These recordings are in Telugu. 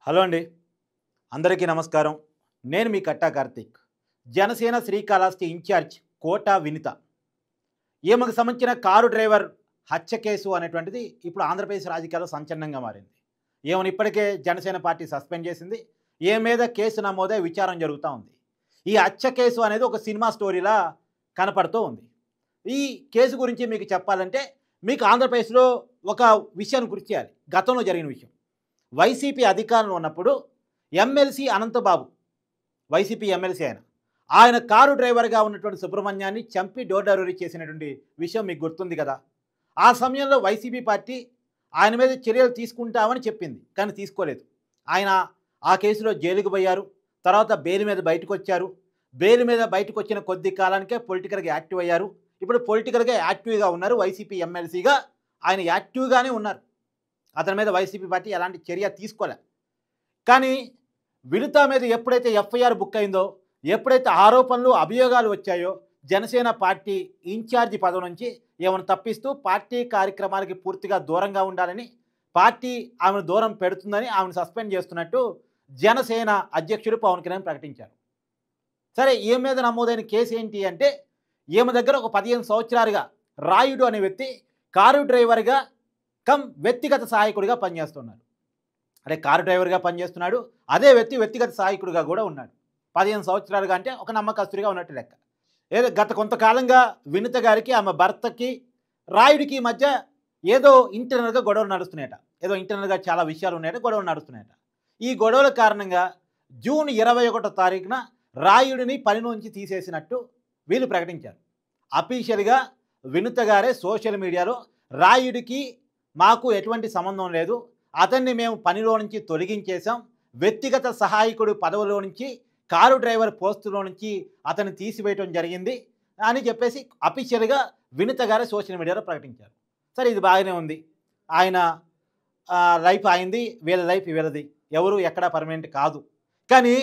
హలో అండి. అందరికీ నమస్కారం. నేను మీ కట్టా కార్తీక్. జనసేన శ్రీకాళహస్తి ఇన్ఛార్జ్ కోటా వినిత. ఈమెకు సంబంధించిన కారు డ్రైవర్ హత్య కేసు అనేటువంటిది ఇప్పుడు ఆంధ్రప్రదేశ్ రాజకీయాల్లో సంచలనంగా మారింది. ఈమెను ఇప్పటికే జనసేన పార్టీ సస్పెండ్ చేసింది. ఈమె మీద కేసు నమోదై విచారణ జరుగుతూ ఉంది. ఈ హత్య కేసు అనేది ఒక సినిమా స్టోరీలా కనపడుతూ ఉంది. ఈ కేసు గురించి మీకు చెప్పాలంటే మీకు ఆంధ్రప్రదేశ్లో ఒక విషయాన్ని గుర్తు చేయాలి. గతంలో జరిగిన విషయం. వైసీపీ అధికారంలో ఉన్నప్పుడు ఎమ్మెల్సీ అనంతబాబు, వైసీపీ ఎమ్మెల్సీ ఆయన కారు డ్రైవర్గా ఉన్నటువంటి సుబ్రహ్మణ్యాన్ని చంపి డోర్ డెలివరీ చేసినటువంటి విషయం మీకు గుర్తుంది కదా. ఆ సమయంలో వైసీపీ పార్టీ ఆయన మీద చర్యలు తీసుకుంటామని చెప్పింది, కానీ తీసుకోలేదు. ఆయన ఆ కేసులో జైలుకు పోయారు. తర్వాత బెయిల్ మీద బయటకు వచ్చారు. బెయిల్ మీద బయటకు వచ్చిన కొద్ది కాలానికే పొలిటికల్గా యాక్టివ్ అయ్యారు. ఇప్పుడు పొలిటికల్గా యాక్టివ్గా ఉన్నారు. వైసీపీ ఎమ్మెల్సీగా ఆయన యాక్టివ్గానే ఉన్నారు. అతని మీద వైసీపీ పార్టీ ఎలాంటి చర్య తీసుకోలే. కానీ వినుత మీద ఎప్పుడైతే ఎఫ్ఐఆర్ బుక్ అయిందో, ఎప్పుడైతే ఆరోపణలు అభియోగాలు వచ్చాయో, జనసేన పార్టీ ఇన్ఛార్జి పదవి నుంచి ఏమైనా తప్పిస్తూ పార్టీ కార్యక్రమాలకి పూర్తిగా దూరంగా ఉండాలని, పార్టీ ఆమెను దూరం పెడుతుందని ఆమెను సస్పెండ్ చేస్తున్నట్టు జనసేన అధ్యక్షుడు పవన్ కళ్యాణ్ ప్రకటించారు. సరే, ఈమె మీద నమోదైన కేసు ఏంటి అంటే, ఈమె దగ్గర ఒక 15 సంవత్సరాలుగా రాయుడు అనే వ్యక్తి కారు డ్రైవర్గా వ్యక్తిగత సహాయకుడిగా పనిచేస్తున్నాడు. అంటే కారు డ్రైవర్గా పనిచేస్తున్నాడు, అదే వ్యక్తిగత సహాయకుడిగా కూడా ఉన్నాడు. 15 సంవత్సరాలుగా అంటే ఒక నమ్మకస్తుడిగా ఉన్నట్టు లెక్క. ఏదో గత కొంతకాలంగా వినుత గారికి ఆమె భర్తకి రాయుడికి మధ్య ఏదో ఇంటర్నల్గా గొడవలు నడుస్తున్నాయట. ఏదో ఇంటర్నల్గా చాలా విషయాలు ఉన్నాయట, గొడవలు నడుస్తున్నాయట. ఈ గొడవల కారణంగా జూన్ 21వ తారీఖున రాయుడిని పని నుంచి తీసేసినట్టు వీళ్ళు ప్రకటించారు. అఫీషియల్గా వినుత గారే సోషల్ మీడియాలో రాయుడికి మాకు ఎటువంటి సంబంధం లేదు, అతన్ని మేము పనిలో నుంచి తొలగించేశాం, వ్యక్తిగత సహాయకుడు పదవిలో నుంచి కారు డ్రైవర్ పోస్టులో నుంచి అతన్ని తీసివేయటం జరిగింది అని చెప్పేసి అఫీషియల్గా వినుత గారే సోషల్ మీడియాలో ప్రకటించారు. సరే, ఇది బాగానే ఉంది. ఆయన లైఫ్ అయింది, వీళ్ళ లైఫ్ వీళ్ళది, ఎవరు ఎక్కడా పర్మనెంట్ కాదు. కానీ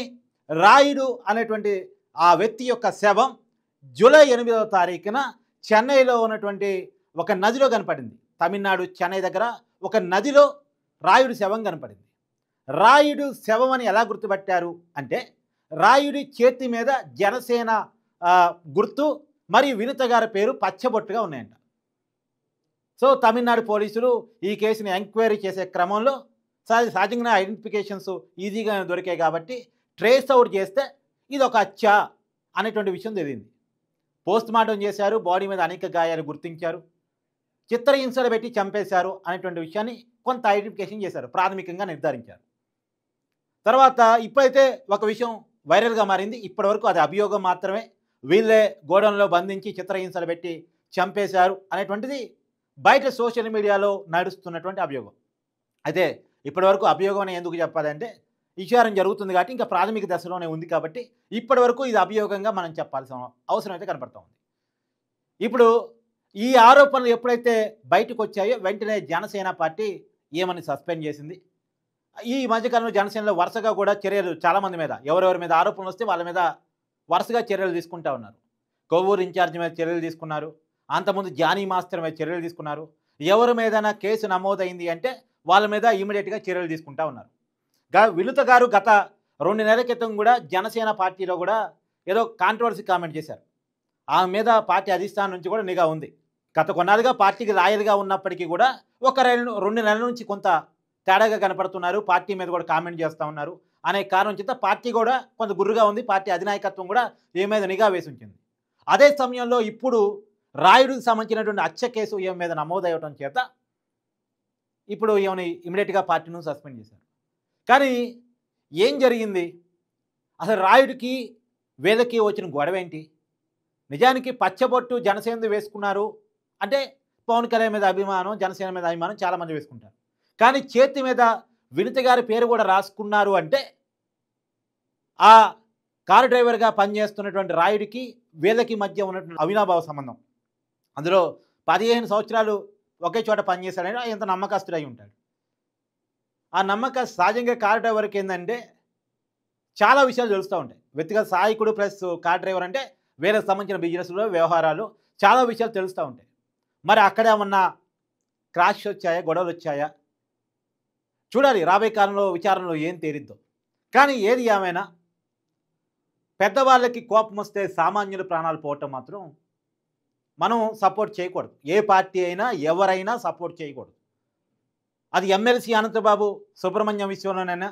రాయుడు అనేటువంటి ఆ వ్యక్తి యొక్క శవం జూలై 8వ తారీఖున చెన్నైలో ఉన్నటువంటి ఒక నదిలో కనపడింది. తమిళనాడు చెన్నై దగ్గర ఒక నదిలో రాయుడు శవం కనపడింది. రాయుడు శవం అని ఎలా గుర్తుపట్టారు అంటే, రాయుడి చేతి మీద జనసేన గుర్తు మరియు వినుత గారి పేరు పచ్చబొట్టుగా ఉన్నాయంట. సో తమిళనాడు పోలీసులు ఈ కేసుని ఎంక్వైరీ చేసే క్రమంలో సహజంగా ఐడెంటిఫికేషన్స్ ఈజీగా దొరికాయి కాబట్టి ట్రేస్ అవుట్ చేస్తే ఇది ఒక హత్య అనేటువంటి విషయం తెలిసింది. పోస్ట్ మార్టం చేశారు, బాడీ మీద అనేక గాయాలు గుర్తించారు, చిత్రహింసలు పెట్టి చంపేశారు అనేటువంటి విషయాన్ని కొంత ఐడెంటిఫికేషన్ చేశారు, ప్రాథమికంగా నిర్ధారించారు. తర్వాత ఇప్పుడైతే ఒక విషయం వైరల్గా మారింది. ఇప్పటివరకు అది అభియోగం మాత్రమే, వీళ్ళే గోడౌన్లో బంధించి చిత్రహింసలు పెట్టి చంపేశారు అనేటువంటిది బయట సోషల్ మీడియాలో నడుస్తున్నటువంటి అభియోగం. అయితే ఇప్పటివరకు అభియోగం అని ఎందుకు చెప్పాలంటే, విచారణ జరుగుతుంది కాబట్టి ఇంకా ప్రాథమిక దశలోనే ఉంది కాబట్టి ఇప్పటివరకు ఇది అభియోగంగా మనం చెప్పాల్సిన అవసరం అయితే కనపడుతూ ఉంది. ఇప్పుడు ఈ ఆరోపణలు ఎప్పుడైతే బయటకు వచ్చాయో వెంటనే జనసేన పార్టీ ఏమని సస్పెండ్ చేసింది. ఈ మధ్యకాలంలో జనసేనలో వరుసగా కూడా చర్యలు చాలామంది మీద, ఎవరెవరి మీద ఆరోపణలు వస్తే వాళ్ళ మీద వరుసగా చర్యలు తీసుకుంటూ ఉన్నారు. కొవ్వూరు ఇన్ఛార్జ్ మీద చర్యలు తీసుకున్నారు, అంతకుముందు జానీ మాస్టర్ మీద చర్యలు తీసుకున్నారు. ఎవరి మీదైనా కేసు నమోదైంది అంటే వాళ్ళ మీద ఇమీడియట్గా చర్యలు తీసుకుంటూ ఉన్నారు. వినుత గారు గత 2 నెలల క్రితం కూడా జనసేన పార్టీలో కూడా ఏదో కాంట్రవర్సీ కామెంట్ చేశారు. ఆమె మీద పార్టీ అధిష్టానం నుంచి కూడా నిఘా ఉంది. గత కొన్నాళ్ళుగా పార్టీకి లాయల్గా ఉన్నప్పటికీ కూడా ఒక 2 నెలల నుంచి కొంత తేడాగా కనపడుతున్నారు, పార్టీ మీద కూడా కామెంట్ చేస్తూ ఉన్నారు అనే కారణం చేత పార్టీ కూడా కొంత గుర్రుగా ఉంది. పార్టీ అధినాయకత్వం కూడా ఈమె మీద నిఘా వేసి ఉంచింది. అదే సమయంలో ఇప్పుడు రాయుడికి సంబంధించినటువంటి హత్య కేసు ఈమె మీద నమోదయ్యడం చేత ఇప్పుడు ఈమెని ఇమీడియట్గా పార్టీ నుంచి సస్పెండ్ చేశారు. కానీ ఏం జరిగింది అసలు? రాయుడికి వీళ్ళకి వచ్చిన గొడవ ఏంటి? నిజానికి పచ్చబొట్టు జనసేన వేసుకున్నారు అంటే పవన్ కళ్యాణ్ మీద అభిమానం, జనసేన మీద అభిమానం చాలామంది వేసుకుంటారు. కానీ చేతి మీద వినుత గారి పేరు కూడా రాసుకున్నారు అంటే ఆ కారు డ్రైవర్గా పనిచేస్తున్నటువంటి రాయుడికి వీళ్ళకి మధ్య ఉన్నటువంటి అవినాభావ సంబంధం. అందులో 15 సంవత్సరాలు ఒకే చోట పనిచేశాడని ఎంత నమ్మకస్తుడై ఉంటాడు. ఆ నమ్మక సహజంగా కారు డ్రైవర్కి ఏంటంటే చాలా విషయాలు తెలుస్తూ ఉంటాయి. వ్యక్తిగత సహాయకుడు ప్లస్ కార్ డ్రైవర్ అంటే వీళ్ళకి సంబంధించిన బిజినెస్లో వ్యవహారాలు చాలా విషయాలు తెలుస్తూ ఉంటాయి. మరి అక్కడ ఏమన్నా క్రాష్ వచ్చాయా, గొడవలు వచ్చాయా? చూడాలి రాబోయే కాలంలో విచారణలో ఏం తేలిద్దో. కానీ ఏది ఏమైనా పెద్దవాళ్ళకి కోపం వస్తే సామాన్యుల ప్రాణాలు పోవటం మాత్రం మనం సపోర్ట్ చేయకూడదు. ఏ పార్టీ అయినా ఎవరైనా సపోర్ట్ చేయకూడదు. అది ఎమ్మెల్సీ అనంతబాబు సుబ్రహ్మణ్యం విషయంలోనైనా,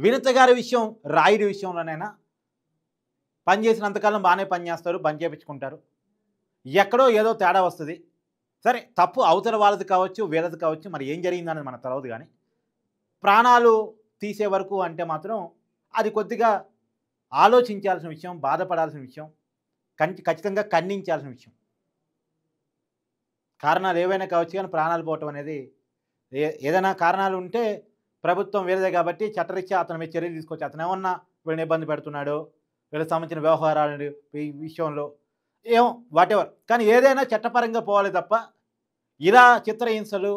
వినిత గారి విషయం రాయుడి విషయంలోనైనా పనిచేసినంతకాలం బాగానే పనిచేస్తారు, పని చేయించుకుంటారు. ఎక్కడో ఏదో తేడా వస్తుంది. సరే తప్పు అవతల వాళ్ళది కావచ్చు, వీళ్ళది కావచ్చు, మరి ఏం జరిగిందనేది మనకు తెలియదు. కానీ ప్రాణాలు తీసే వరకు అంటే మాత్రం అది కొద్దిగా ఆలోచించాల్సిన విషయం, బాధపడాల్సిన విషయం, ఖచ్చితంగా ఖండించాల్సిన విషయం. కారణాలు ఏవైనా కావచ్చు కానీ ప్రాణాలు పోవటం అనేది ఏదైనా కారణాలు ఉంటే ప్రభుత్వం వేరేదే కాబట్టి చట్టరీత్యా అతని మీద చర్యలు తీసుకోవచ్చు. అతను ఏమన్నా వీళ్ళని ఇబ్బంది పెడుతున్నాడో, వీళ్ళకి సంబంధించిన వ్యవహారాలు ఈ విషయంలో ఏమో వాటెవర్, కానీ ఏదైనా చట్టపరంగా పోవాలి తప్ప ఇలా చిత్రహింసలు,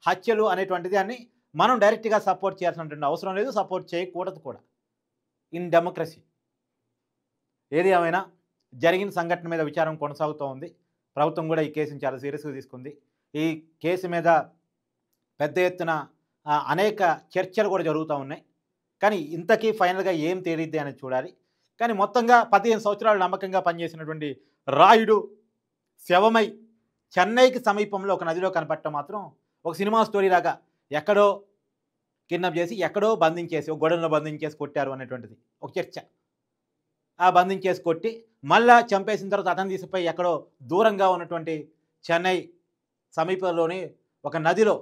హత్యలు అనేటువంటి దాన్ని మనం డైరెక్ట్గా సపోర్ట్ చేయాల్సినటువంటి అవసరం లేదు, సపోర్ట్ చేయకూడదు కూడా ఇన్ డెమోక్రసీ. ఏది ఏమైనా జరిగిన సంఘటన మీద విచారం కొనసాగుతూ ఉంది. ప్రభుత్వం కూడా ఈ కేసుని చాలా సీరియస్గా తీసుకుంది. ఈ కేసు మీద పెద్ద ఎత్తున అనేక చర్చలు కూడా జరుగుతూ ఉన్నాయి. కానీ ఇంతకీ ఫైనల్గా ఏం తేలిద్ది అనేది చూడాలి. కానీ మొత్తంగా 15 సంవత్సరాలు నమ్మకంగా పనిచేసినటువంటి రాయుడు శవమై చెన్నైకి సమీపంలో ఒక నదిలో కనపడటం మాత్రం ఒక సినిమా స్టోరీ లాగా ఎక్కడో కిడ్నాప్ చేసి ఎక్కడో బంధించేసి ఒక గొడవలో బంధించేసి కొట్టారు అనేటువంటిది ఒక చర్చ. ఆ బంధించేసి కొట్టి మళ్ళా చంపేసిన తర్వాత అతను తీసిపోయి ఎక్కడో దూరంగా ఉన్నటువంటి చెన్నై సమీపంలోని ఒక నదిలో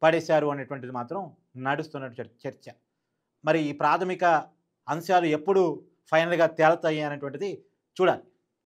పడేశారు అనేటువంటిది మాత్రం నడుస్తున్న చర్చ. మరి ఈ ప్రాథమిక అంశాలు ఎప్పుడు ఫైనల్గా తేలుతాయి అనేటువంటిది చూడాలి.